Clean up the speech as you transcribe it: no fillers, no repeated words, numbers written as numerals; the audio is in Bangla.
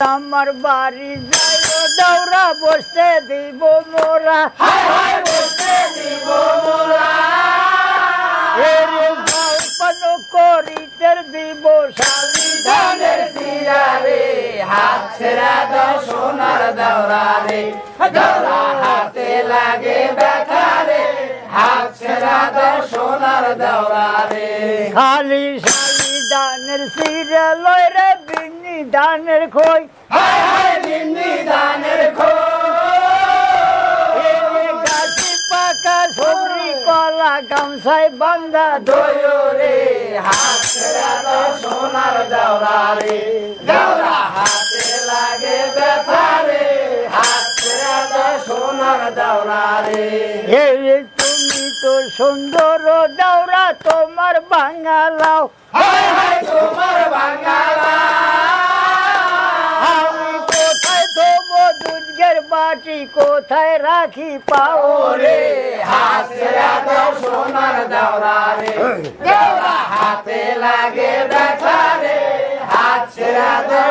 আমার বাড়ি যাইও দৌড়া বসতে দিব মোরা বসতে দিব মোরা পান করিতে দিব শালি ধানের সিরারে হাত ছেড়া দাও সোনার দাওরা রে দাওরা হাতে লাগে ব্যথা রে হাত ছেড়া দাও সোনার দাওরা রে খালি শালি দানের সিরা লয় রে বিনি দানের খই বিন্দি দানের গাছি পাকা সবরি কলা গামছায় বান্ধা রে হাত ছেড়া দাও সোনার দাওরা রে দাওরা হাতে লাগে ব্যথা রে হাত ছেড়া দাও সোনার দাওরা রে তুমি তো সুন্দর দাওরা তোমার বাঙালাও তোমার বাঙালা আমি কোথায় থবো দুধের বাটি কোথায় রাখি পাও রে হাত ছেড়া দাও সোনার দাওরা রে দাওরা হাতে লাগে ব্যথা রে হাত ছেড়া দাও